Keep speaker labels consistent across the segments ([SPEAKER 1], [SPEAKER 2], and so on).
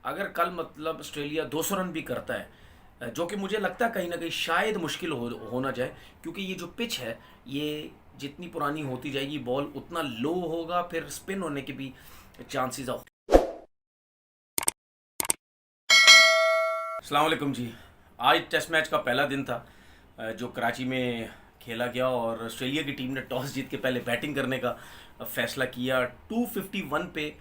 [SPEAKER 1] अगर कल मतलब ऑस्ट्रेलिया 200 रन भी करता है, जो कि मुझे लगता है कहीं ना कहीं शायद मुश्किल होना जाए, क्योंकि ये जो पिच है ये जितनी पुरानी होती जाएगी बॉल उतना लो होगा, फिर स्पिन होने के भी चांसेस। अस्सलाम वालेकुम जी। आज टेस्ट मैच का पहला दिन था, जो कराची में खेला गया, और ऑस्ट्रेलिया की टीम ने टॉस जीत के पहले बैटिंग करने का फैसला किया। 251 पे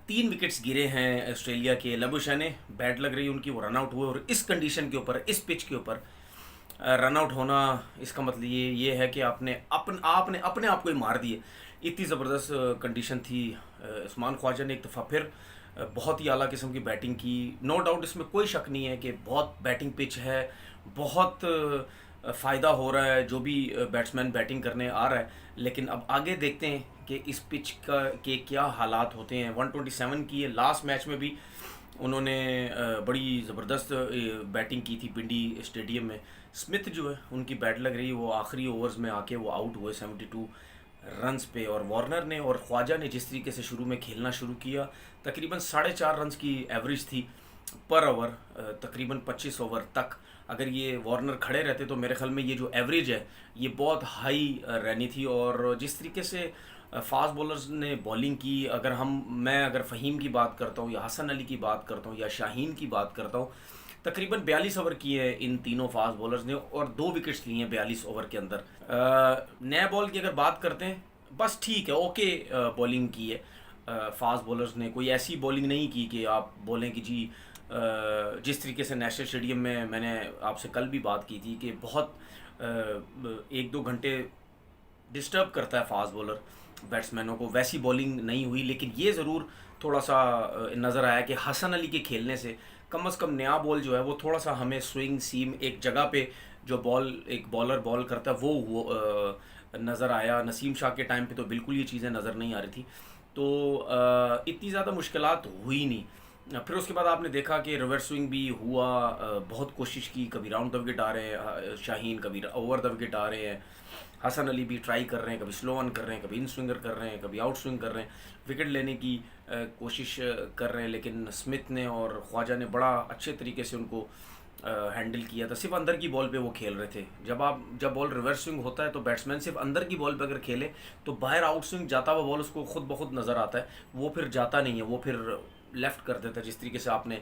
[SPEAKER 1] 3 विकेट्स गिरे हैं ऑस्ट्रेलिया के। लबुशा ने बैट लग रही उनकी, वो रन आउट हुए, और इस कंडीशन के ऊपर, इस पिच के ऊपर रन आउट होना, इसका मतलब ये है कि आपने अपने आप को ही मार दिए। इतनी ज़बरदस्त कंडीशन थी। उस्मान ख्वाजा ने एक दफ़ा फिर बहुत ही आला किस्म की बैटिंग की। नो डाउट इसमें कोई शक नहीं है कि बहुत बैटिंग पिच है, बहुत फ़ायदा हो रहा है जो भी बैट्समैन बैटिंग करने आ रहा है। लेकिन अब आगे देखते हैं कि इस पिच का के क्या हालात होते हैं। 127 की है। लास्ट मैच में भी उन्होंने बड़ी ज़बरदस्त बैटिंग की थी पिंडी स्टेडियम में। स्मिथ जो है उनकी बैट लग रही, वो आखिरी ओवर्स में आके वो आउट हुए 72 रन्स पे। और वार्नर ने और ख्वाजा ने जिस तरीके से शुरू में खेलना शुरू किया, तकरीबन 4.5 रन्स की एवरेज थी पर ओवर, तकरीबन 25 ओवर तक। अगर ये वार्नर खड़े रहते तो मेरे ख्याल में ये जो एवरेज है ये बहुत हाई रहनी थी। और जिस तरीके से फास्ट बॉलर्स ने बॉलिंग की, मैं अगर फ़हीम की बात करता हूँ, या हसन अली की बात करता हूँ, या शाहीन की बात करता हूँ, तकरीबन 42 ओवर किए हैं इन तीनों फास्ट बॉलर्स ने, और 2 विकेट्स लिए हैं 42 ओवर के अंदर। नया बॉल की अगर बात करते हैं, बस ठीक है, ओके बॉलिंग की है। फास्ट बॉलर्स ने कोई ऐसी बॉलिंग नहीं की कि आप बोलें कि जी जिस तरीके से नेशनल स्टेडियम में मैंने आपसे कल भी बात की थी कि बहुत 1-2 घंटे डिस्टर्ब करता है फास्ट बॉलर बैट्समैनों को, वैसी बॉलिंग नहीं हुई। लेकिन ये ज़रूर थोड़ा सा नज़र आया कि हसन अली के खेलने से कम से कम नया बॉल जो है वो थोड़ा सा हमें स्विंग सीम एक जगह पे जो बॉल एक बॉलर बॉल करता है वो नज़र आया। नसीम शाह के टाइम पे तो बिल्कुल ये चीज़ें नज़र नहीं आ रही थी। तो इतनी ज़्यादा मुश्किलात हुई नहीं। फिर उसके बाद आपने देखा कि रिवर्स स्विंग भी हुआ। बहुत कोशिश की, कभी राउंड द विकेट आ रहे हैं शाहीन, कभी ओवर द विकेट आ रहे हैं। हसन अली भी ट्राई कर रहे हैं, कभी स्लो ऑन कर रहे हैं, कभी इन स्विंगर कर रहे हैं, कभी आउट स्विंग कर रहे हैं, विकेट लेने की कोशिश कर रहे हैं। लेकिन स्मिथ ने और ख्वाजा ने बड़ा अच्छे तरीके से उनको हैंडल किया था। सिर्फ अंदर की बॉल पे वो खेल रहे थे। जब बॉल रिवर्स स्विंग होता है तो बैट्समैन सिर्फ अंदर की बॉल पे अगर खेले तो बाहर आउट स्विंग जाता हुआ बॉल उसको खुद ब खुद नज़र आता है, वो फिर जाता नहीं है, वो फिर लेफ़्ट कर देता है, जिस तरीके से आपने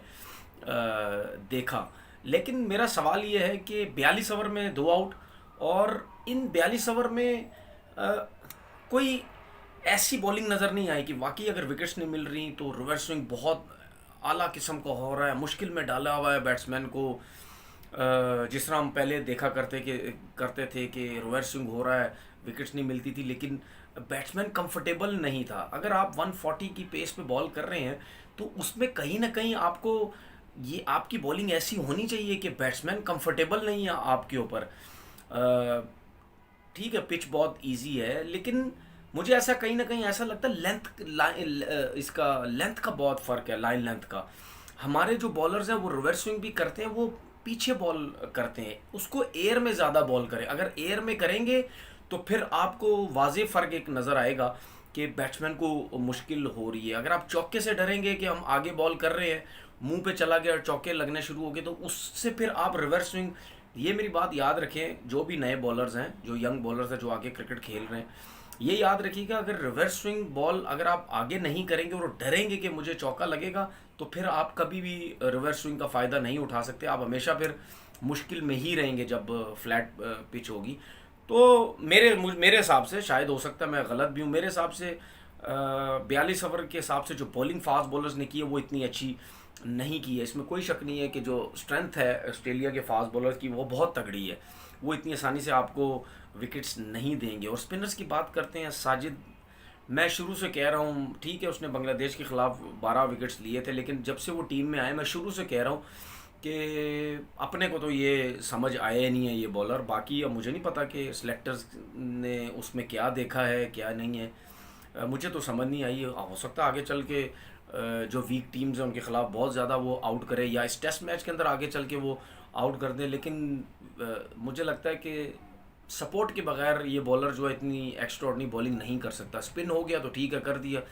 [SPEAKER 1] देखा। लेकिन मेरा सवाल ये है कि 42 ओवर में 2 आउट, और इन 42 ओवर में कोई ऐसी बॉलिंग नज़र नहीं आई कि वाकई अगर विकेट्स नहीं मिल रही तो रिवर्स स्विंग बहुत आला किस्म का हो रहा है, मुश्किल में डाला हुआ है बैट्समैन को। जिस तरह हम पहले देखा करते थे कि रिवर्स स्विंग हो रहा है, विकेट्स नहीं मिलती थी, लेकिन बैट्समैन कंफर्टेबल नहीं था। अगर आप 140 की पेस पे बॉल कर रहे हैं तो उसमें कहीं ना कहीं आपको ये आपकी बॉलिंग ऐसी होनी चाहिए कि बैट्समैन कंफर्टेबल नहीं है आपके ऊपर। ठीक है, पिच बहुत इजी है, लेकिन मुझे ऐसा कहीं ना कहीं ऐसा लगता है इसका लेंथ का बहुत फ़र्क है, लाइन लेंथ का। हमारे जो बॉलर्स हैं वो रिवर्स स्विंग भी करते हैं, वो पीछे बॉल करते हैं, उसको एयर में ज़्यादा बॉल करें। अगर एयर में करेंगे तो फिर आपको वाज़ेह फ़र्क एक नज़र आएगा कि बैट्समैन को मुश्किल हो रही है। अगर आप चौके से डरेंगे कि हम आगे बॉल कर रहे हैं, मुंह पे चला गया और चौके लगने शुरू हो गए, तो उससे फिर आप रिवर्स स्विंग, ये मेरी बात याद रखें, जो भी नए बॉलर्स हैं, जो यंग बॉलर्स हैं, जो आगे क्रिकेट खेल रहे हैं, ये याद रखिएगा, अगर रिवर्स स्विंग बॉल अगर आप आगे नहीं करेंगे और डरेंगे कि मुझे चौका लगेगा, तो फिर आप कभी भी रिवर्स स्विंग का फ़ायदा नहीं उठा सकते। आप हमेशा फिर मुश्किल में ही रहेंगे जब फ्लैट पिच होगी। तो मेरे हिसाब से, शायद हो सकता है मैं गलत भी हूँ, मेरे हिसाब से 42 ओवर के हिसाब से जो बॉलिंग फास्ट बॉलर्स ने की है वो इतनी अच्छी नहीं की है। इसमें कोई शक नहीं है कि जो स्ट्रेंथ है ऑस्ट्रेलिया के फास्ट बॉलर की वो बहुत तगड़ी है, वो इतनी आसानी से आपको विकेट्स नहीं देंगे। और स्पिनर्स की बात करते हैं, साजिद, मैं शुरू से कह रहा हूँ, ठीक है उसने बांग्लादेश के ख़िलाफ़ 12 विकेट्स लिए थे, लेकिन जब से वो टीम में आए मैं शुरू से कह रहा हूँ कि अपने को तो ये समझ आया नहीं है ये बॉलर। बाकी अब मुझे नहीं पता कि सिलेक्टर्स ने उसमें क्या देखा है क्या नहीं है, मुझे तो समझ नहीं आई। हो सकता है आगे चल के जो वीक टीम्स हैं उनके ख़िलाफ़ बहुत ज़्यादा वो आउट करे, या इस टेस्ट मैच के अंदर आगे चल के वो आउट कर दें। लेकिन मुझे लगता है कि सपोर्ट के बगैर ये बॉलर जो है इतनी एक्स्ट्राऑर्डिनरी बॉलिंग नहीं कर सकता। स्पिन हो गया तो ठीक है कर दिया,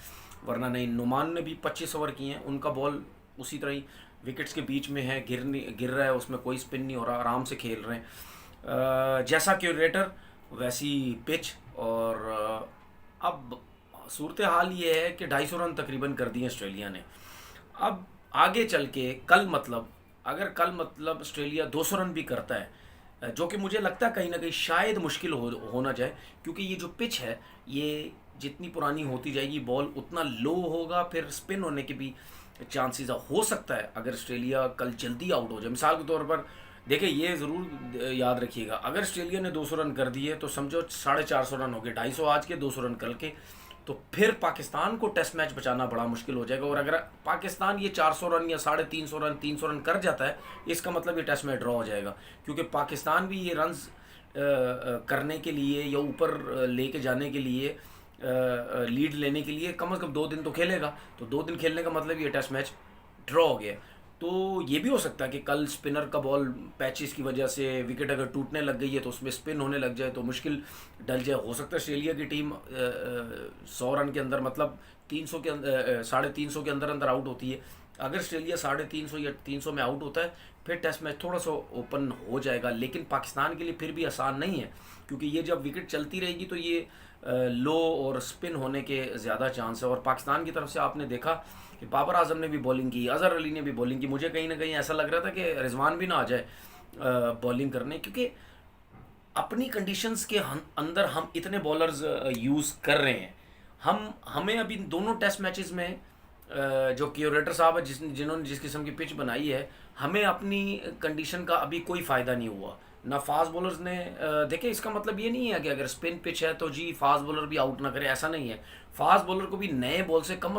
[SPEAKER 1] वरना नहीं। नुमान ने भी 25 ओवर किए हैं, उनका बॉल उसी तरह ही विकेट्स के बीच में है, गिर रहा है, उसमें कोई स्पिन नहीं हो रहा, आराम से खेल रहे हैं। जैसा क्यूरेटर वैसी पिच। और अब सूरत हाल ये है कि 250 रन तकरीबन कर दिए ऑस्ट्रेलिया ने। अब आगे चल के कल मतलब ऑस्ट्रेलिया 200 रन भी करता है, जो कि मुझे लगता है कहीं ना कहीं शायद मुश्किल होना जाए, क्योंकि ये जो पिच है ये जितनी पुरानी होती जाएगी बॉल उतना लो होगा, फिर स्पिन होने के भी चांसेस हो सकता है अगर ऑस्ट्रेलिया कल जल्दी आउट हो जाए। मिसाल के तौर पर देखिए, ये ज़रूर याद रखिएगा, अगर ऑस्ट्रेलिया ने 200 रन कर दिए तो समझो 450 रन हो गए, 250 आज के 200 रन कल के, तो फिर पाकिस्तान को टेस्ट मैच बचाना बड़ा मुश्किल हो जाएगा। और अगर पाकिस्तान ये 400 रन या 350 रन 300 रन कर जाता है, इसका मतलब ये टेस्ट मैच ड्रॉ हो जाएगा, क्योंकि पाकिस्तान भी ये रन्स करने के लिए या ऊपर लेके जाने के लिए, लीड लेने के लिए कम से कम 2 दिन तो खेलेगा। तो 2 दिन खेलने का मतलब ये टेस्ट मैच ड्रॉ हो गया। तो ये भी हो सकता है कि कल स्पिनर का बॉल पैचेस की वजह से विकेट अगर टूटने लग गई है तो उसमें स्पिन होने लग जाए तो मुश्किल डल जाए। हो सकता है ऑस्ट्रेलिया की टीम 100 रन के अंदर, मतलब 300 के 350 के अंदर अंदर आउट होती है। अगर ऑस्ट्रेलिया 350 या 300 में आउट होता है, फिर टेस्ट मैच थोड़ा सा ओपन हो जाएगा, लेकिन पाकिस्तान के लिए फिर भी आसान नहीं है, क्योंकि ये जब विकेट चलती रहेगी तो ये लो और स्पिन होने के ज़्यादा चांस है। और पाकिस्तान की तरफ से आपने देखा कि बाबर आजम ने भी बॉलिंग की, अजहर अली ने भी बॉलिंग की। मुझे कहीं ना कहीं ऐसा लग रहा था कि रिजवान भी ना आ जाए बॉलिंग करने, क्योंकि अपनी कंडीशंस के अंदर हम इतने बॉलर्स यूज़ कर रहे हैं। हमें अभी दोनों टेस्ट मैचेस में जो क्यूरेटर साहब है जिन्होंने जिस किस्म की पिच बनाई है, हमें अपनी कंडीशन का अभी कोई फ़ायदा नहीं हुआ। ना फास्ट बॉलर्स ने देखे, इसका मतलब ये नहीं है कि अगर स्पिन पिच है तो जी फास्ट बॉलर भी आउट ना करे, ऐसा नहीं है। फास्ट बॉलर को भी नए बॉल से कम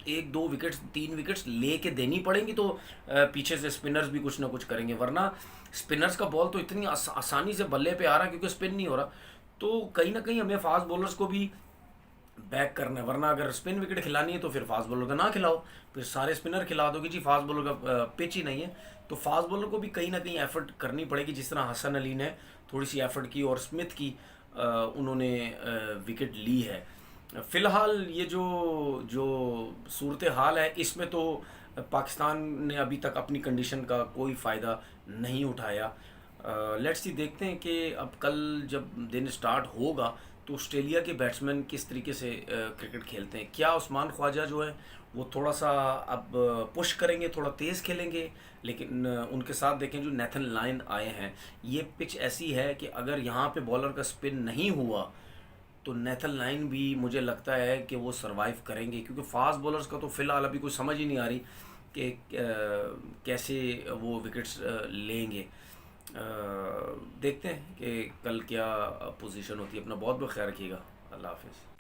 [SPEAKER 1] 1-2 विकेट्स 3 विकेट्स लेके देनी पड़ेंगी, तो पीछे से स्पिनर्स भी कुछ ना कुछ करेंगे, वरना स्पिनर्स का बॉल तो इतनी आसानी से बल्ले पे आ रहा है क्योंकि स्पिन नहीं हो रहा। तो कहीं ना कहीं हमें फास्ट बॉलर्स को भी बैक करना है, वरना अगर स्पिन विकेट खिलानी है तो फिर फास्ट बॉलर का ना खिलाओ, फिर सारे स्पिनर खिला दोगे जी, फास्ट बॉलर का पिच ही नहीं है। तो फास्ट बॉलर को भी कहीं ना कहीं एफर्ट करनी पड़ेगी, जिस तरह हसन अली ने थोड़ी सी एफर्ट की और स्मिथ की उन्होंने विकेट ली है। फ़िलहाल ये जो जो सूरत हाल है, इसमें तो पाकिस्तान ने अभी तक अपनी कंडीशन का कोई फ़ायदा नहीं उठाया। लेट्स सी, देखते हैं कि अब कल जब दिन स्टार्ट होगा तो ऑस्ट्रेलिया के बैट्समैन किस तरीके से क्रिकेट खेलते हैं। क्या उस्मान ख्वाजा जो है वो थोड़ा सा अब पुश करेंगे, थोड़ा तेज़ खेलेंगे, लेकिन उनके साथ देखें जो नेथन लायन आए हैं, ये पिच ऐसी है कि अगर यहाँ पे बॉलर का स्पिन नहीं हुआ तो नेथन लायन भी मुझे लगता है कि वो सरवाइव करेंगे, क्योंकि फास्ट बॉलर्स का तो फ़िलहाल अभी कुछ समझ ही नहीं आ रही कि कैसे वो विकेट्स लेंगे। देखते हैं कि कल क्या पोजीशन होती है। अपना बहुत बहुत ख्याल रखिएगा। अल्लाह हाफिज़।